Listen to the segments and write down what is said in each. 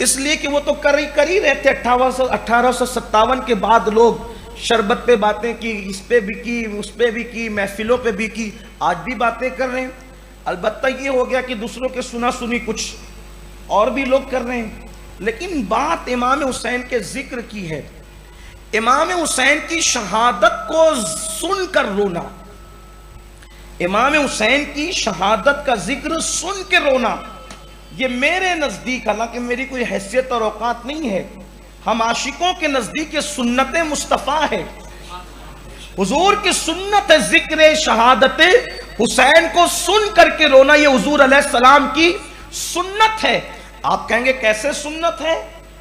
اس لیے کہ وہ تو کر ہی رہے تھے. 1857 کے بعد لوگ شربت پہ باتیں کی, اس پہ بھی کی, اس پہ بھی کی, محفلوں پہ بھی کی, آج بھی باتیں کر رہے ہیں. البتہ یہ ہو گیا کہ دوسروں کے سنا سنی کچھ اور بھی لوگ کر رہے ہیں. لیکن بات امام حسین کے ذکر کی ہے. امام حسین کی شہادت کو سن کر رونا, امام حسین کی شہادت کا ذکر سن کے رونا, یہ میرے نزدیک, حالانکہ میری کوئی حیثیت اور اوقات نہیں ہے, ہم عاشقوں کے نزدیک یہ سنت مصطفیٰ ہے. حضور کی سنت ہے ذکر شہادت حسین کو سن کر کے رونا, یہ حضور علیہ السلام کی سنت ہے. آپ کہیں گے کیسے سنت ہے؟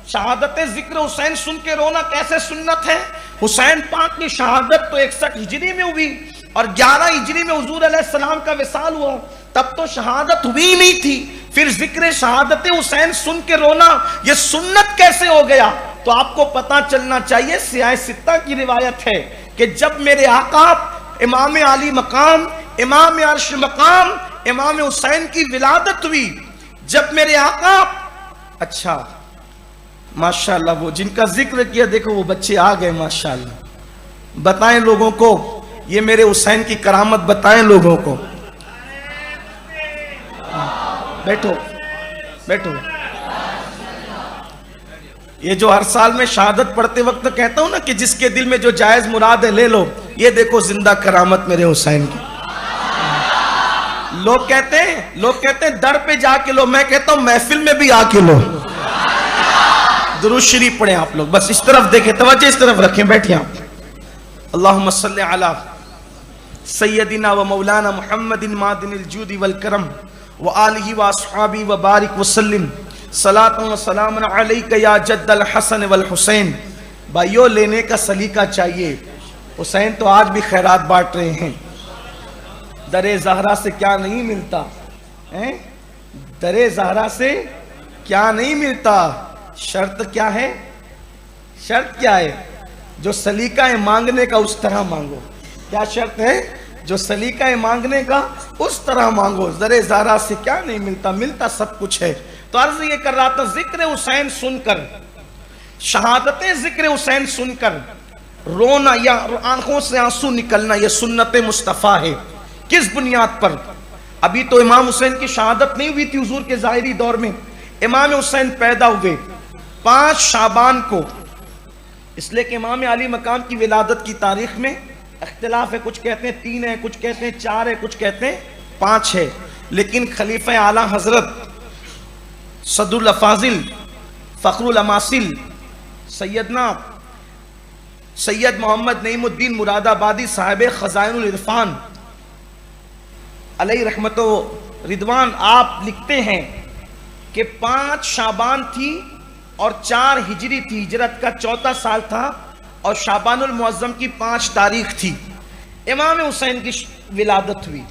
شہادت ذکر حسین سن کے رونا کیسے سنت ہے؟ حسین پاک کی شہادت تو 61 ہجری میں ہوئی اور 11 ہجری میں حضور علیہ السلام کا وصال ہوا, تب تو شہادت ہوئی نہیں تھی. پھر ذکر شہادت حسین سن کے رونا یہ سنت کیسے ہو گیا؟ تو آپ کو پتا چلنا چاہیے, سیاہ ستہ کی روایت ہے کہ جب میرے آقا امام علی مقام, امام عرش مقام, امام حسین کی ولادت ہوئی, جب میرے آقا, اچھا ماشاءاللہ وہ جن کا ذکر کیا دیکھو وہ بچے آ گئے ماشاءاللہ, بتائیں لوگوں کو یہ میرے حسین کی کرامت, بتائیں لوگوں کو. بیٹھو بیٹھو. یہ جو ہر سال میں شہادت پڑھتے وقت کہتا ہوں نا کہ جس کے دل میں جو جائز مراد ہے لے لو, یہ دیکھو زندہ کرامت میرے حسین کی. لوگ کہتے ہیں در پہ جا کے لو, میں کہتا ہوں محفل میں بھی آ کے لو. درود شریف پڑھیں آپ لوگ, بس اس طرف دیکھیں, توجہ اس طرف رکھیں, بیٹھیں آپ. اللہم صلی علی سیدنا و مولانا محمد معدن الجود والکرم وآلہ واصحابہ وبارک وسلم صلاۃ و سلام علیک یا جد الحسن والحسین. بھائیو لینے کا سلیقہ چاہیے. حسین تو آج بھی خیرات بانٹ رہے ہیں. در زہرا سے کیا نہیں ملتا, در زہرا سے کیا نہیں ملتا. شرط کیا ہے؟ شرط کیا ہے؟ جو سلیقہ ہے مانگنے کا اس طرح مانگو. کیا شرط ہے؟ جو سلیقہ ہے مانگنے کا اس طرح مانگو. در زہرا سے کیا نہیں ملتا, ملتا سب کچھ ہے. تو عرض یہ کر رہا تھا, ذکر حسین سن کر, شہادت ذکر حسین سن کر رونا یا آنکھوں سے آنسو نکلنا, یہ سنت مصطفیٰ ہے. کس بنیاد پر؟ ابھی تو امام حسین کی شہادت نہیں ہوئی تھی حضور کے ظاہری دور میں. امام حسین پیدا ہوئے 5 شعبان کو, اس لئے کہ امام علی مقام کی ولادت کی تاریخ میں اختلاف ہے, کچھ کہتے ہیں 3 ہے, کچھ کہتے ہیں 4 ہے, کچھ کہتے ہیں 5 ہے. لیکن خلیفہ اعلیٰ حضرت صدر الافاضل فخر الاماثل سیدنا سید محمد نعیم الدین مراد آبادی صاحب خزائن العرفان علیہ رحمت و رضوان, آپ لکھتے ہیں کہ 5 شعبان تھی اور 4 ہجری تھی, ہجرت کا 4تھا سال تھا, اور شعبان المعظم کی 5 تاریخ تھی. امام حسین کی ولادت ہوئی.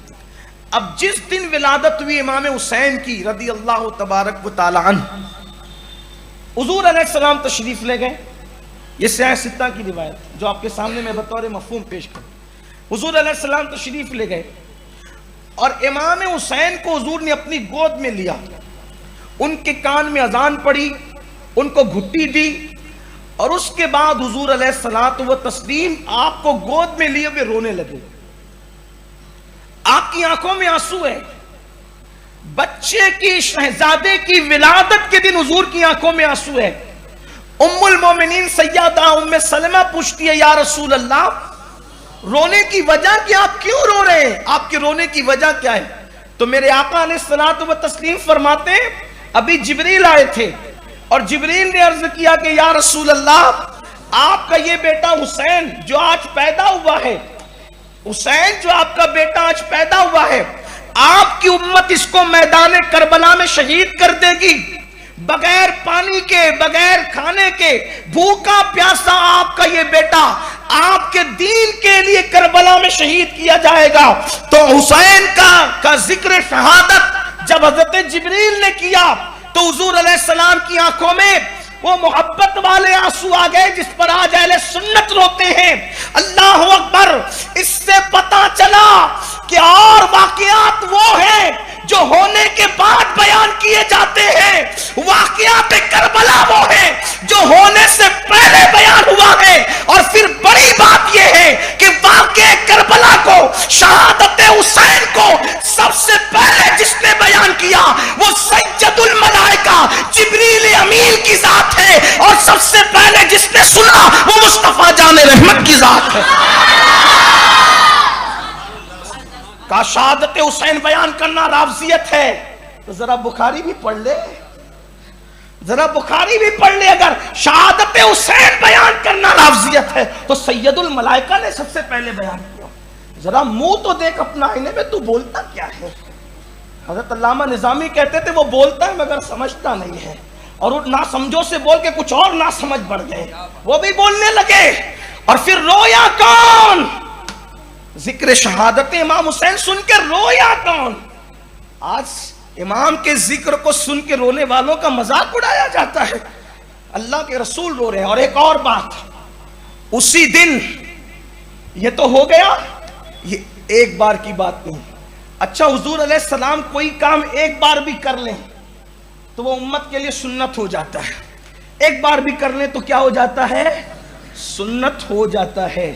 اب جس دن ولادت ہوئی امام حسین کی رضی اللہ تبارک و تعالی عنہ, حضور علیہ السلام تشریف لے گئے. یہ سیاہ ستہ کی روایت جو آپ کے سامنے میں بطور مفہوم پیش کروں. حضور علیہ السلام تشریف لے گئے اور امام حسین کو حضور نے اپنی گود میں لیا, ان کے کان میں اذان پڑی, ان کو گھٹی دی, اور اس کے بعد حضور علیہ الصلوۃ والتسلیم آپ کو گود میں لیے ہوئے رونے لگے. آپ کی آنکھوں میں آنسو ہے. بچے کی, شہزادے کی ولادت کے دن حضور کی آنکھوں میں آنسو ہے. ام المومنین سیدہ ام سلمہ پوچھتی ہے, یا رسول اللہ رونے کی وجہ کیا, آپ کیوں رو رہے ہیں, آپ کے رونے کی وجہ کیا ہے؟ تو میرے آقا علیہ الصلوۃ والتسلیم فرماتے ہیں, ابھی جبریل آئے تھے اور جبریل نے عرض کیا کہ یا رسول اللہ آپ کا یہ بیٹا حسین جو آج پیدا ہوا ہے, حسین جو آپ کا بیٹا آج پیدا ہوا ہے, آپ کی امت اس کو میدان کربلا میں شہید کر دے گی. بغیر پانی کے, بغیر کھانے کے, بھوکا پیاسا آپ کا یہ بیٹا آپ کے دین کے لیے کربلا میں شہید کیا جائے گا. تو حسین کا ذکر شہادت جب حضرت جبریل نے کیا تو حضور علیہ السلام کی آنکھوں میں وہ محبت والے آنسو آ گئے جس پر آج اہل سنت روتے ہیں. اللہ اکبر. اس سے پتا چلا کہ اور واقعات وہ ہیں جو ہونے کے بعد بیان کیے جاتے ہیں. واقعات کربلا ہے. کا شہادت حسین بیان کرنا رافضیت ہے تو ذرا بخاری بھی پڑھ لے, ذرا بخاری بھی پڑھ لے. اگر شہادت حسین بیان کرنا رافضیت ہے تو سید الملائکہ نے سب سے پہلے بیان کیا. ذرا منہ تو دیکھ اپنا آئینے میں, تو بولتا کیا ہے. حضرت علامہ نظامی کہتے تھے وہ بولتا ہے مگر سمجھتا نہیں ہے, اور وہ نہ سمجھو سے بول کے کچھ اور نہ سمجھ بڑھ گئے, وہ بھی بولنے لگے. اور پھر رویا کون؟ ذکر شہادت امام حسین سن کے رویا کون؟ آج امام کے ذکر کو سن کے رونے والوں کا مذاق اڑایا جاتا ہے. اللہ کے رسول رو رہے ہیں. اور ایک اور بات, اسی دن یہ تو ہو گیا, یہ ایک بار کی بات نہیں. اچھا حضور علیہ السلام کوئی کام ایک بار بھی کر لیں تو وہ امت کے لیے سنت ہو جاتا ہے. ایک بار بھی کر لیں تو کیا ہو جاتا ہے؟ سنت ہو جاتا ہے.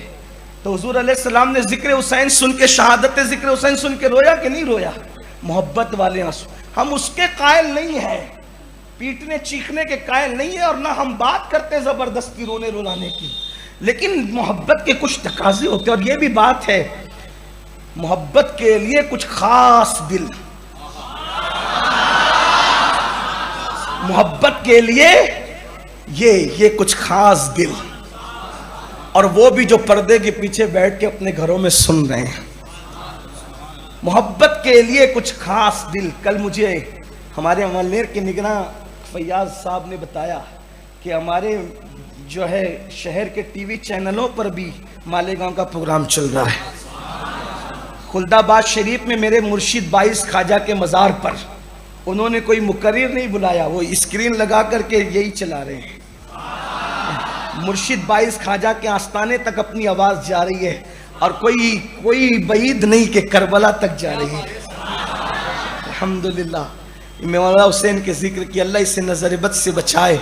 تو حضور علیہ السلام نے ذکر حسین سن کے, شہادت ذکر حسین سن کے رویا کہ نہیں رویا؟ محبت والے آنسو. ہم اس کے قائل نہیں ہیں, پیٹنے چیخنے کے قائل نہیں ہیں, اور نہ ہم بات کرتے زبردستی رونے رلانے کی, لیکن محبت کے کچھ تقاضے ہوتے ہیں. اور یہ بھی بات ہے, محبت کے لیے کچھ خاص دل, محبت کے لیے یہ کچھ خاص دل, اور وہ بھی جو پردے کے پیچھے بیٹھ کے اپنے گھروں میں سن رہے ہیں. محبت کے لیے کچھ خاص دل. کل مجھے ہمارے ملنیر کے نگراں فیاض صاحب نے بتایا کہ ہمارے جو ہے شہر کے ٹی وی چینلوں پر بھی مالیگاؤں کا پروگرام چل رہا ہے. خلدآباد شریف میں میرے مرشد بائیس خواجہ کے مزار پر انہوں نے کوئی مقرر نہیں بلایا, وہ اسکرین لگا کر کے یہی چلا رہے ہیں. مرشد بائیس خواجہ کے آستانے تک اپنی آواز جا رہی ہے, اور کوئی بعید نہیں کہ کربلا تک جا رہی ہے. الحمدللہ مولانا حسین کے ذکر کی, اللہ اسے نظر بد سے بچائے.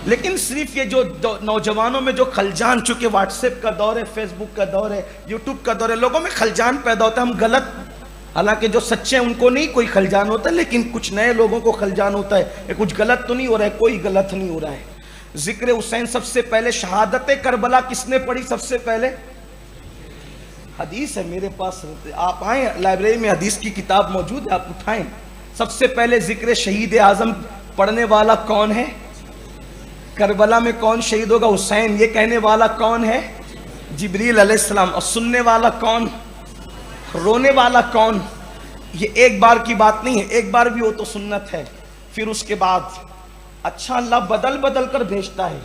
لیکن صرف یہ جو نوجوانوں میں جو خلجان, چونکہ واٹس ایپ کا دور ہے, فیس بک کا دور ہے, یوٹیوب کا دور ہے, لوگوں میں خلجان پیدا ہوتا ہے. ہم غلط, حالانکہ جو سچے ہیں ان کو نہیں کوئی خلجان ہوتا, لیکن کچھ نئے لوگوں کو خلجان ہوتا ہے. کچھ غلط تو نہیں ہو رہا ہے, کوئی غلط نہیں ہو رہا ہے. ذکر حسین سب سے پہلے, شہادت کربلا کس نے پڑھی سب سے پہلے؟ حدیث ہے میرے پاس, آپ آئیں لائبریری میں حدیث کی کتاب موجود ہے, آپ اٹھائیں. سب سے پہلے ذکر شہید اعظم پڑھنے والا کون ہے؟ کربلا میں کون شہید ہوگا؟ حسین. یہ کہنے والا کون ہے؟ جبریل علیہ السلام. اور سننے والا کون؟ رونے والا کون؟ یہ ایک بار کی بات نہیں ہے, ایک بار بھی ہو تو سنت ہے. پھر اس کے بعد اچھا اللہ بدل کر بھیجتا ہے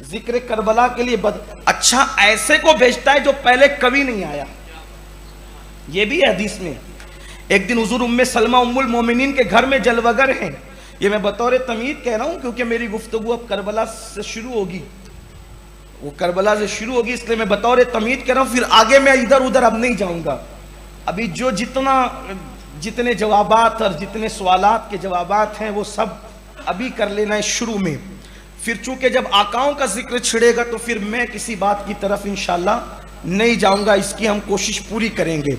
ذکر کربلا کے لیے. اچھا ایسے کو بھیجتا ہے جو پہلے کبھی نہیں آیا. یہ بھی ہے حدیث میں. ایک دن حضور ام سلمہ ام المومنین کے گھر میں جلوگر ہیں. یہ میں بطور تمہید کہہ رہا ہوں کیونکہ میری گفتگو اب کربلا سے شروع ہوگی, وہ کربلا سے شروع ہوگی, اس لیے میں بطور تمہید کہہ رہا ہوں. پھر آگے میں ادھر اب نہیں جاؤں گا. ابھی جتنے جوابات اور جتنے سوالات کے جوابات ہیں وہ سب ابھی کر لینا ہے شروع میں. پھر چونکہ جب آقاؤں کا ذکر چھڑے گا تو پھر میں کسی بات کی طرف انشاءاللہ نہیں جاؤں گا, اس کی ہم کوشش پوری کریں گے.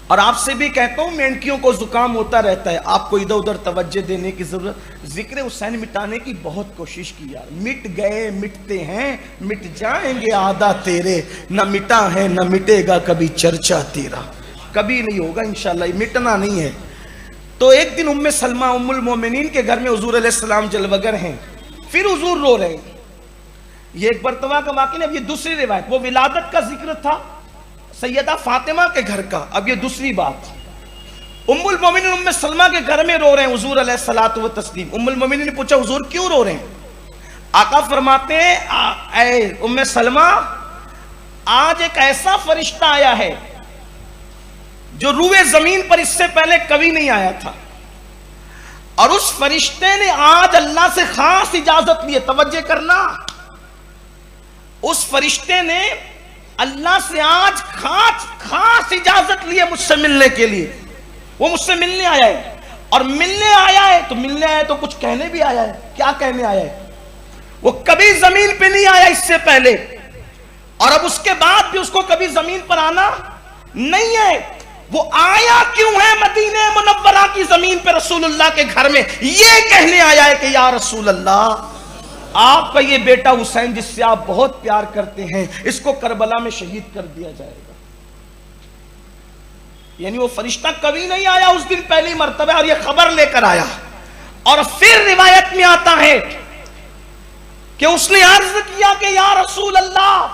اور آپ سے بھی کہتا ہوں, مینڈکیوں کو زکام ہوتا رہتا ہے, آپ کو ادھر ادھر توجہ دینے کی ضرورت. ذکر حسین مٹانے کی بہت کوشش کی یار. مٹ گئے مٹتے ہیں, مٹ جائیں گے آدھا تیرے, نہ مٹا ہے نہ مٹے گا کبھی چرچا تیرا. کبھی نہیں ہوگا انشاءاللہ, یہ مٹنا نہیں ہے. تو ایک دن ام سلمہ ام المومنین کے گھر میں حضور علیہ السلام جلوگر ہیں. پھر حضور رو رہے ہیں. یہ ایک مرتبہ کا واقعہ. اب یہ دوسری روایت, وہ ولادت کا ذکر تھا سیدہ فاطمہ کے گھر کا. اب یہ دوسری بات, ام المومنین ام سلمہ کے گھر میں رو رہے ہیں حضور علیہ الصلوۃ والتسلیم. ام المومنین نے پوچھا حضور کیوں رو رہے ہیں؟ آقا فرماتے ہیں اے ام سلمہ, آج ایک ایسا فرشتہ آیا ہے جو روئے زمین پر اس سے پہلے کبھی نہیں آیا تھا, اور اس فرشتے نے آج اللہ سے خاص اجازت لی ہے. توجہ کرنا, اس فرشتے نے اللہ سے آج خاص اجازت لی ہے مجھ سے ملنے کے لیے. وہ مجھ سے ملنے آیا ہے, اور ملنے آیا ہے تو کچھ کہنے بھی آیا ہے. کیا کہنے آیا ہے؟ وہ کبھی زمین پہ نہیں آیا اس سے پہلے, اور اب اس کے بعد بھی اس کو کبھی زمین پر آنا نہیں ہے. وہ آیا کیوں ہے مدینہ منورہ کی زمین پہ رسول اللہ کے گھر میں؟ یہ کہنے آیا ہے کہ یا رسول اللہ آپ کا یہ بیٹا حسین جس سے آپ بہت پیار کرتے ہیں اس کو کربلا میں شہید کر دیا جائے گا. یعنی وہ فرشتہ کبھی نہیں آیا اس دن پہلی مرتبہ اور یہ خبر لے کر آیا. اور پھر روایت میں آتا ہے کہ اس نے عرض کیا کہ یا رسول اللہ،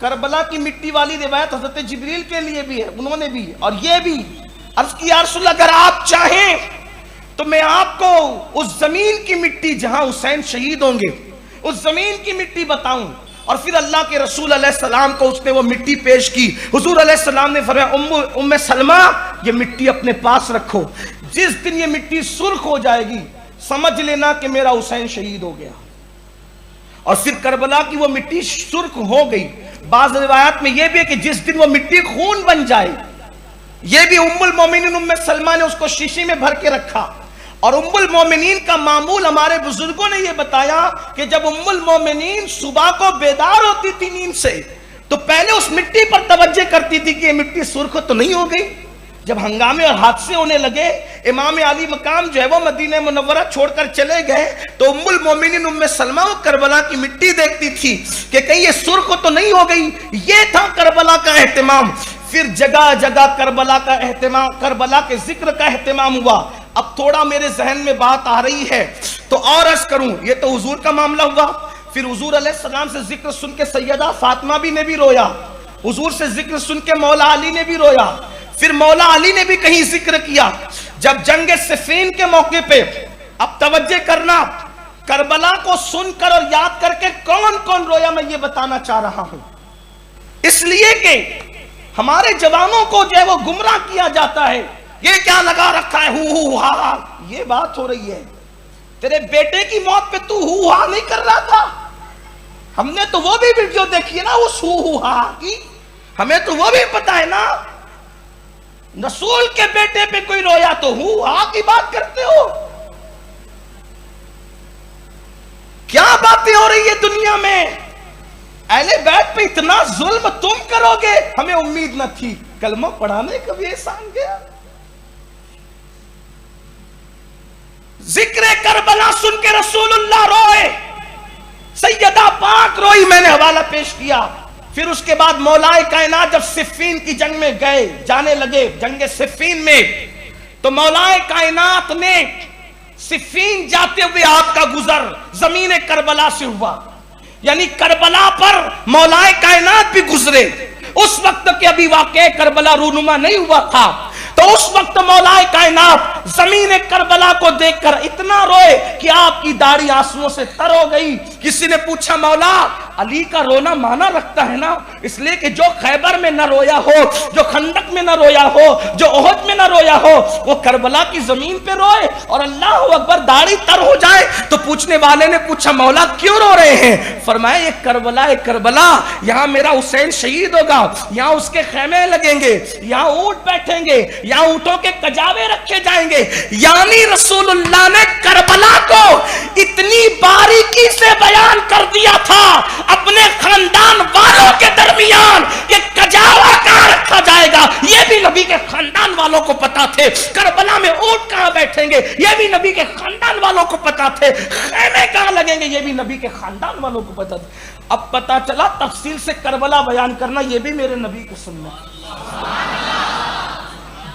کربلا کی مٹی والی روایت حضرت جبریل کے لیے بھی ہے، انہوں نے بھی اور یہ بھی عرض کی یا رسول اللہ اگر آپ چاہیں تو میں آپ کو اس زمین کی مٹی جہاں حسین شہید ہوں گے اس زمین کی مٹی بتاؤں. اور پھر اللہ کے رسول علیہ السلام کو اس نے وہ مٹی پیش کی. حضور علیہ السلام نے فرمایا ام سلمہ یہ مٹی اپنے پاس رکھو، جس دن یہ مٹی سرخ ہو جائے گی سمجھ لینا کہ میرا حسین شہید ہو گیا. اور پھر کربلا کی وہ مٹی سرخ ہو گئی. بعض روایات میں یہ بھی ہے کہ جس دن وہ مٹی خون بن جائے، یہ بھی ام المومنین ام سلمہ نے اس کو شیشی میں بھر کے رکھا. اور ام المومنین کا معمول ہمارے بزرگوں نے یہ بتایا کہ جب ام المومنین صبح کو بیدار ہوتی تھی نیند سے تو پہلے اس مٹی پر توجہ کرتی تھی کہ یہ مٹی سرخ تو نہیں ہو گئی. جب ہنگامے اور حادثے ہونے لگے، امام علی مقام جو ہے وہ مدینہ منورہ چھوڑ کر چلے گئے، تو ام المومنین ام سلمہ وہ کربلا کی مٹی دیکھتی تھی کہ کہیں یہ سرخ تو نہیں ہو گئی. یہ تھا کربلا کا اہتمام. پھر جگہ جگہ کربلا کا اہتمام، کربلا کے ذکر کا اہتمام ہوا. اب تھوڑا میرے ذہن میں بات آ رہی ہے تو اور عرض کروں. یہ تو حضور کا معاملہ ہوا. پھر حضور علیہ السلام سے ذکر سن کے سیدہ فاطمہ بھی نے بھی رویا، حضور سے ذکر سن کے مولا علی نے بھی رویا. پھر مولا علی نے بھی کہیں ذکر کیا جب جنگ صفین کے موقع پہ. اب توجہ کرنا، کربلا کو سن کر اور یاد کر کے کون کون رویا میں یہ بتانا چاہ رہا ہوں. اس لیے کہ ہمارے جوانوں کو جو ہے وہ گمراہ کیا جاتا ہے. یہ کیا لگا رکھا ہے ہو ہا، یہ بات ہو رہی ہے. تیرے بیٹے کی موت پہ تو ہو ہا نہیں کر رہا تھا؟ ہم نے تو وہ بھی ویڈیو دیکھی ہے نا اس ہو ہا کی، ہمیں تو وہ بھی پتا ہے نا. رسول کے بیٹے پہ کوئی رویا تو ہو ہا کی بات کرتے ہو. کیا باتیں ہو رہی ہے دنیا میں؟ اہل بیت پہ اتنا ظلم تم کرو گے، ہمیں امید نہ تھی. کلمہ پڑھانے کا بھی احسان گیا. ذکر کربلا سن کے رسول اللہ روئے، سیدہ پاک روئی، میں نے حوالہ پیش کیا. پھر اس کے بعد مولا کائنات جب صفین کی جنگ میں گئے، جانے لگے جنگ صفین میں، تو مولا کائنات نے صفین جاتے ہوئے آپ کا گزر زمین کربلا سے ہوا. یعنی کربلا پر مولا کائنات بھی گزرے. اس وقت کے ابھی واقعہ کربلا رونما نہیں ہوا تھا، تو اس وقت مولا کائنات زمین کربلا کو دیکھ کر اتنا روئے کہ آپ کی داڑھی آنسوؤں سے تر ہو گئی. کسی نے پوچھا مولا علی کا رونا معنی رکھتا ہے نا؟ اس لیے کہ جو خیبر میں نہ رویا ہو، جو خندق میں نہ رویا ہو، جو احد میں نہ رویا ہو، وہ کربلا کی زمین پہ روئے اور اللہ اکبر داڑھی تر ہو جائے. تو پوچھنے والے نے پوچھا مولا کیوں رو رہے ہیں؟ فرمایا یہ کربلا، یہاں میرا حسین شہید ہوگا، یہاں اس کے خیمے لگیں گے، یہاں اونٹ بیٹھیں گے، یہاں اونٹوں کے کجاوے رکھے جائیں گے. یعنی رسول اللہ نے کربلا کو اتنی باریکی سے بیان کر دیا تھا اپنے خاندان والوں کے درمیان کہ کجاوا کہاں رکھا جائے گا یہ بھی نبی کے خاندان والوں کو پتا تھے. کربلا میں اونٹ کہاں بیٹھیں گے یہ بھی نبی کے خاندان والوں کو پتا تھے. خیمے کہاں لگیں گے یہ بھی نبی کے خاندان والوں کو پتا تھے. اب پتا چلا تفصیل سے کربلا بیان کرنا یہ بھی میرے نبی کی سنت.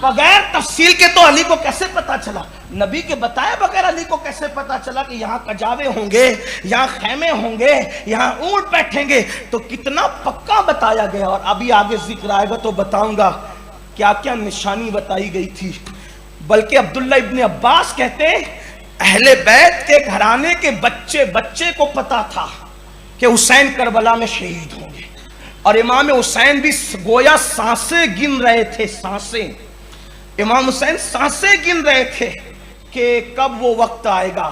بغیر تفصیل کے تو علی کو کیسے پتا چلا؟ نبی کے بتائے بغیر علی کو کیسے پتا چلا کہ یہاں کجاوے ہوں گے، یہاں خیمے ہوں گے، یہاں اونٹ بیٹھیں گے؟ تو کتنا پکا بتایا گیا. اور ابھی آگے ذکر آئے گا تو بتاؤں گا کیا کیا نشانی بتائی گئی تھی. بلکہ عبداللہ ابن عباس کہتے ہیں اہل بیت کے گھرانے کے بچے کو پتا تھا کہ حسین کربلا میں شہید ہوں گے. اور امام حسین بھی گویا سانسیں گن رہے تھے. امام حسین سانسیں گن رہے تھے کہ کب وہ وقت آئے گا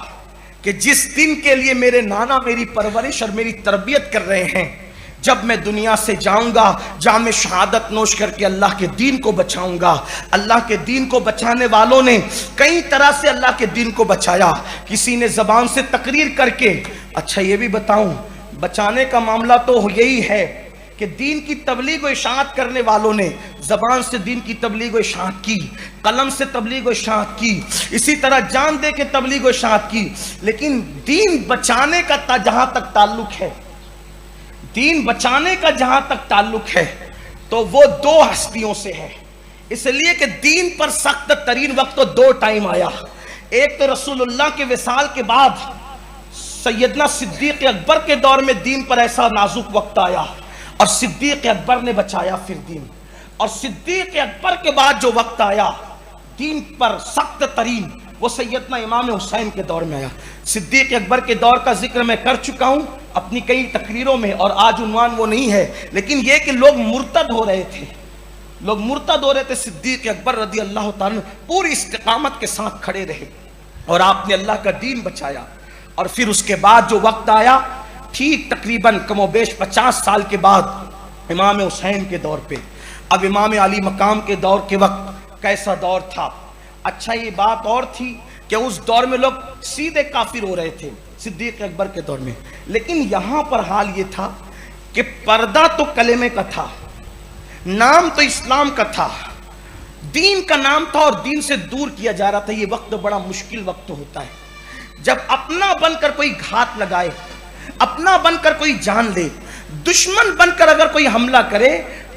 کہ جس دن کے لیے میرے نانا میری پرورش اور میری تربیت کر رہے ہیں، جب میں دنیا سے جاؤں گا جام شہادت نوش کر کے اللہ کے دین کو بچاؤں گا. اللہ کے دین کو بچانے والوں نے کئی طرح سے اللہ کے دین کو بچایا. کسی نے زبان سے تقریر کر کے. اچھا یہ بھی بتاؤں، بچانے کا معاملہ تو یہی ہے کہ دین کی تبلیغ و اشاعت کرنے والوں نے زبان سے دین کی تبلیغ و اشاعت کی، قلم سے تبلیغ و اشاعت کی، اسی طرح جان دے کے تبلیغ و اشاعت کی، لیکن دین بچانے کا جہاں تک تعلق ہے، دین بچانے کا جہاں تک تعلق ہے تو وہ دو ہستیوں سے ہے، اس لیے کہ دین پر سخت ترین وقت تو دو ٹائم آیا، ایک تو رسول اللہ کے وصال کے بعد سیدنا صدیق اکبر کے دور میں دین پر ایسا نازک وقت آیا اور صدیق اکبر نے بچایا پھر دین، اور صدیق اکبر کے بعد جو وقت آیا دین پر سخت ترین وہ سیدنا امام حسین کے دور میں آیا۔ صدیق اکبر کے دور کا ذکر میں کر چکا ہوں اپنی کئی تقریروں میں، اور آج عنوان وہ نہیں ہے، لیکن یہ کہ لوگ مرتد ہو رہے تھے، لوگ مرتد ہو رہے تھے، صدیق اکبر رضی اللہ تعالیٰ پوری استقامت کے ساتھ کھڑے رہے اور آپ نے اللہ کا دین بچایا۔ اور پھر اس کے بعد جو وقت آیا ٹھیک تقریباً کم و بیش 50 سال کے بعد امام حسین کے دور پہ، اب امام علی مقام کے دور کے وقت کیسا دور تھا؟ اچھا یہ بات اور تھی کہ اس دور میں لوگ سیدھے کافر ہو رہے تھے صدیق اکبر کے دور میں، لیکن یہاں پر حال یہ تھا کہ پردہ تو کلمے کا تھا، نام تو اسلام کا تھا، دین کا نام تھا اور دین سے دور کیا جا رہا تھا۔ یہ وقت بڑا مشکل وقت ہوتا ہے جب اپنا بن کر کوئی گھات لگائے، اپنا بن کر کوئی جان لے، دشمن بن کر اگر کوئی حملہ کرے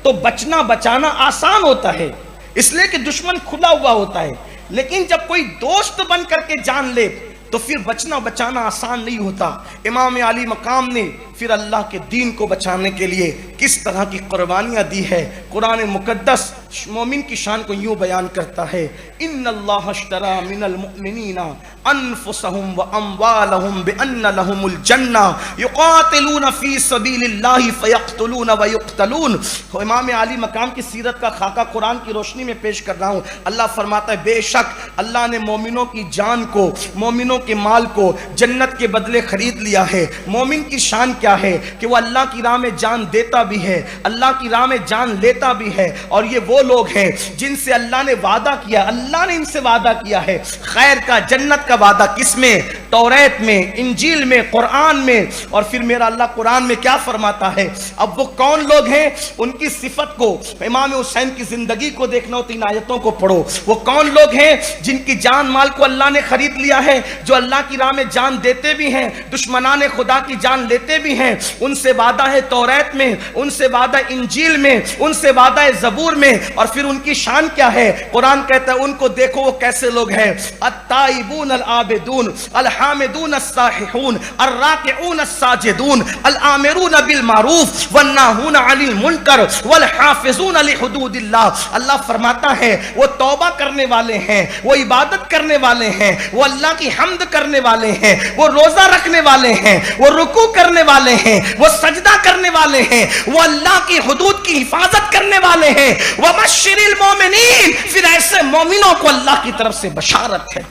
تو بچنا بچانا آسان ہوتا ہے، اس لیے کہ دشمن کھلا ہوا ہوتا ہے، لیکن جب کوئی دوست بن کر کے جان لے تو پھر بچنا بچانا آسان نہیں ہوتا۔ امام علی مقام نے پھر اللہ کے دین کو بچانے کے لیے کس طرح کی قربانیاں دی ہے، قرآن مقدس مومن کی شان کو یوں بیان کرتا ہے، ان اللہ اشترى من المؤمنین انفسهم واموالهم بان لهم الجنہ یقاتلون فی سبیل اللہ فیقتلون ویقتلون۔ امام علی مقام کی سیرت کا خاکہ قرآن کی روشنی میں پیش کر رہا ہوں۔ اللہ فرماتا ہے بے شک اللہ نے مومنوں کی جان کو، مومنوں کے مال کو جنت کے بدلے خرید لیا ہے۔ مومن کی شان کیا ہے کہ وہ اللہ کی راہ میں جان دیتا بھی ہے، اللہ کی راہ میں جان لیتا بھی ہے، اور یہ وہ لوگ ہیں جن سے اللہ نے وعدہ کیا، اللہ نے ان سے وعدہ کیا ہے خیر کا، جنت کا وعدہ، کس میں؟ توریت میں، انجیل میں، قرآن میں۔ اور پھر میرا اللہ قرآن میں کیا فرماتا ہے؟ اب وہ کون لوگ ہیں؟ ان کی صفت کو، امام حسین کی زندگی کو دیکھنا ہو تو ان آیتوں کو پڑھو۔ وہ کون لوگ ہیں جن کی جان مال کو اللہ نے خرید لیا ہے، جو اللہ کی راہ میں جان دیتے بھی ہیں، دشمنان خدا کی جان لیتے بھی ہیں، ان سے وعدہ ہے توریت میں، ان سے وعدہ انجیل میں، ان سے وعدہ ہے زبور میں۔ اور پھر ان کی شان کیا ہے؟ قرآن کہتا ہے ان کو دیکھو وہ کیسے لوگ ہیں، التائبون العابدون الحامدون السائحون الراکعون الساجدون الآمرون بالمعروف والناہون عن المنکر والحافظون لحدود اللہ۔ اللہ فرماتا ہے وہ توبہ کرنے والے ہیں، وہ عبادت کرنے والے ہیں، وہ اللہ کی حمد کرنے والے ہیں، وہ روزہ رکھنے والے ہیں، وہ رکوع کرنے والے ہیں، وہ سجدہ کرنے والے ہیں، وہ اللہ کی حدود کی حفاظت کرنے والے ہیں۔ وَبَشِّرِ الْمُؤْمِنِينَ، پھر ایسے مومنوں کو اللہ کی طرف سے بشارت ہے۔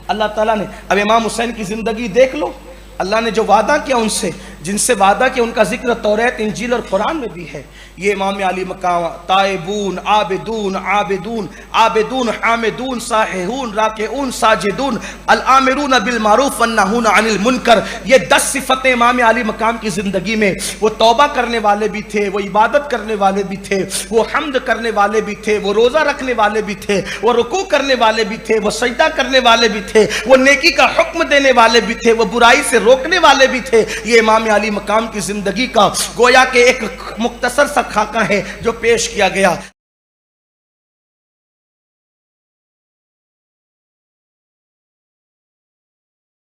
اللہ تعالیٰ نے اب امام حسین کی زندگی دیکھ لو، اللہ نے جو وعدہ کیا ان سے، جن سے وعدہ کیا ان کا ذکر توریت انجیل اور قرآن میں بھی ہے۔ یہ امام علی مقام تائبون عابدون عابدون عابدون حامدون ساححون راکعون ساجدون الآمرون بالمعروف والناہون عن المنکر، یہ 10 صفتیں امام علی مقام کی زندگی میں۔ وہ توبہ کرنے والے بھی تھے، وہ عبادت کرنے والے بھی تھے، وہ حمد کرنے والے بھی تھے، وہ روزہ رکھنے والے بھی تھے، وہ رکوع کرنے والے بھی تھے، وہ سجدہ کرنے والے بھی تھے، وہ نیکی کا حکم دینے والے بھی تھے، وہ برائی سے روکنے والے بھی تھے۔ یہ امام علی مقام کی زندگی کا گویا کہ ایک مختصر سا خاکہ ہے جو پیش کیا گیا۔